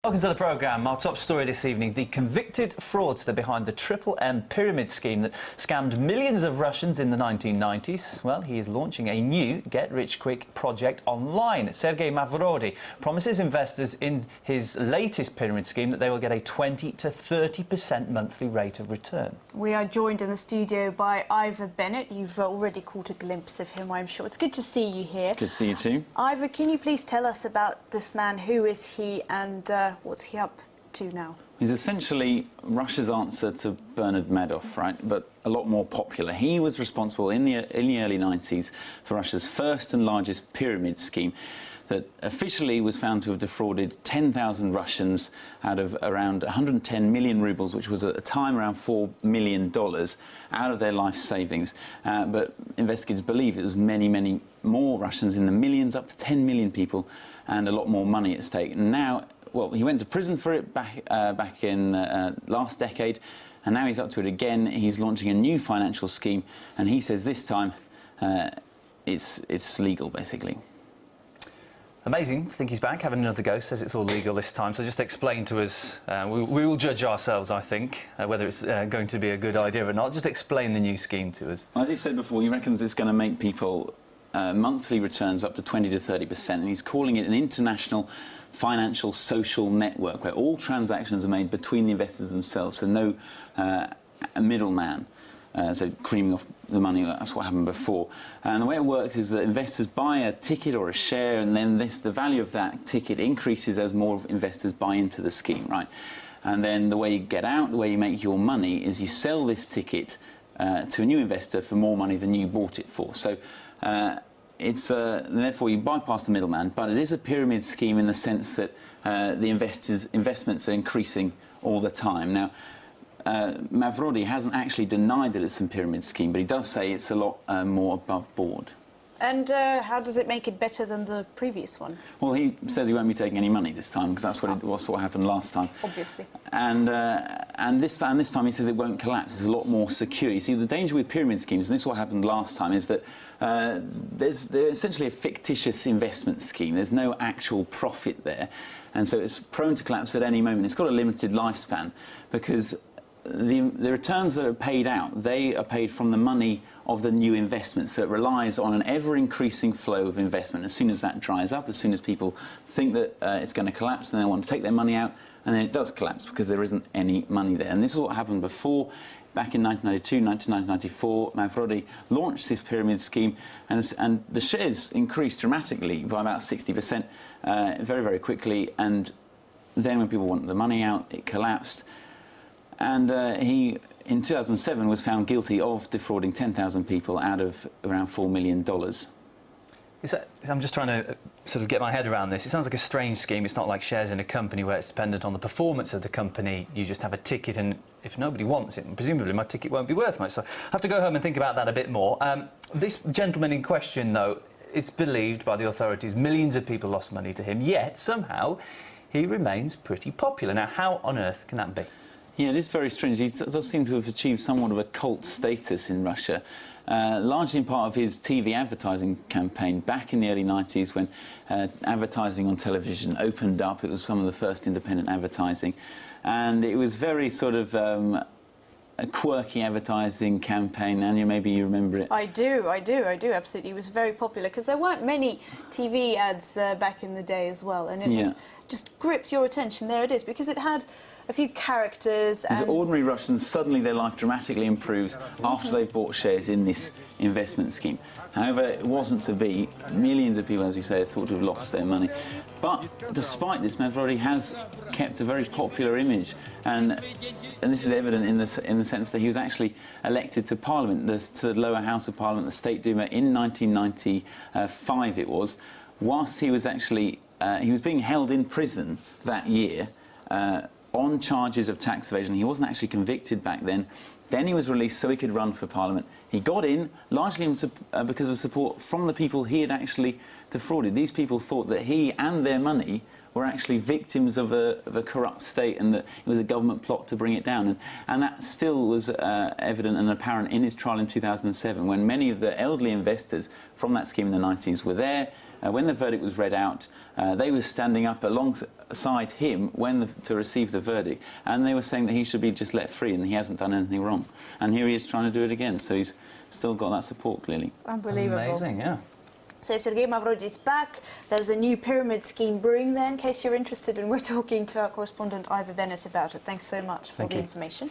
Welcome to the programme. Our top story this evening, the convicted fraudster behind the Triple M pyramid scheme that scammed millions of Russians in the 1990s. Well, he is launching a new get-rich-quick project online. Sergei Mavrodi promises investors in his latest pyramid scheme that they will get a 20 to 30% monthly rate of return. We are joined in the studio by Ivor Bennett. You've already caught a glimpse of him, I'm sure. It's good to see you here. Good to see you too. Ivor, can you please tell us about this man? Who is he and what's he up to now? He's essentially Russia's answer to Bernard Madoff, right? But a lot more popular. He was responsible in the early 90s for Russia's first and largest pyramid scheme that officially was found to have defrauded 10,000 Russians out of around 110 million rubles, which was at the time around $4 million, out of their life savings. But investigators believe it was many, many more Russians, in the millions, up to 10 million people, and a lot more money at stake. And now, well, he went to prison for it back in last decade, and now he's up to it again. He's launching a new financial scheme, and he says this time it's legal, basically. Amazing to think he's back, having another go. Says it's all legal this time. So just explain to us, we will judge ourselves, I think, whether it's going to be a good idea or not. Just explain the new scheme to us. As he said before, he reckons it's going to make people monthly returns of up to 20 to 30%, and he's calling it an international financial social network where all transactions are made between the investors themselves, so no middleman. So creaming off the money, that's what happened before. And the way it works is that investors buy a ticket or a share, and then the value of that ticket increases as more investors buy into the scheme, right? And then the way you get out, the way you make your money, is you sell this ticket to a new investor for more money than you bought it for. So therefore you bypass the middleman, but it is a pyramid scheme in the sense that the investments are increasing all the time. Now, Mavrodi hasn't actually denied that it's a pyramid scheme, but he does say it's a lot more above board. And how does it make it better than the previous one? Well, he says he won't be taking any money this time, because that's what happened last time. Obviously. And this time he says it won't collapse. It's a lot more secure. You see, the danger with pyramid schemes, and this is what happened last time, is that they're essentially a fictitious investment scheme. There's no actual profit there, and so it's prone to collapse at any moment. It's got a limited lifespan, because the returns that are paid out, they are paid from the money of the new investment, so it relies on an ever-increasing flow of investment. As soon as that dries up, as soon as people think that it's going to collapse, then they want to take their money out, and then it does collapse because there isn't any money there. And this is what happened before. Back in 1992, 1994, Mavrodi launched this pyramid scheme, and the shares increased dramatically by about 60%, very, very quickly, and then when people wanted the money out, it collapsed. And he, in 2007, was found guilty of defrauding 10,000 people out of around $4 million. I'm just trying to sort of get my head around this. It sounds like a strange scheme. It's not like shares in a company where it's dependent on the performance of the company. You just have a ticket, and if nobody wants it, presumably my ticket won't be worth much. So I have to go home and think about that a bit more. This gentleman in question, though, it's believed by the authorities millions of people lost money to him, yet somehow he remains pretty popular. Now, how on earth can that be? Yeah, it is very strange. He does seem to have achieved somewhat of a cult status in Russia, largely in part of his TV advertising campaign back in the early 90s, when advertising on television opened up. It was some of the first independent advertising, and it was very sort of a quirky advertising campaign. Anya, maybe you remember it. I do, absolutely. It was very popular, because there weren't many TV ads back in the day as well, and it was just gripped your attention. There it is, because it had a few characters. As ordinary Russians, suddenly their life dramatically improves after they've bought shares in this investment scheme. However, it wasn't to be. Millions of people, as you say, are thought to have lost their money. But despite this, Mavrodi has kept a very popular image, and this is evident in the sense that he was actually elected to Parliament, to the lower house of Parliament, the State Duma, in 1995 it was, whilst he was actually he was being held in prison that year on charges of tax evasion. He wasn't actually convicted back then. Then he was released so he could run for Parliament. He got in largely because of support from the people he had actually defrauded. These people thought that he and their money were actually victims of a corrupt state, and that it was a government plot to bring it down. And that still was evident and apparent in his trial in 2007, when many of the elderly investors from that scheme in the 90s were there. When the verdict was read out, they were standing up aside him to receive the verdict, and they were saying that he should be just let free and he hasn't done anything wrong. And here he is trying to do it again, so he's still got that support, clearly. Unbelievable. Amazing, yeah. So Sergei Mavrodis is back. There's a new pyramid scheme brewing there, in case you're interested, and we're talking to our correspondent Ivor Bennett about it. Thanks so much for the information.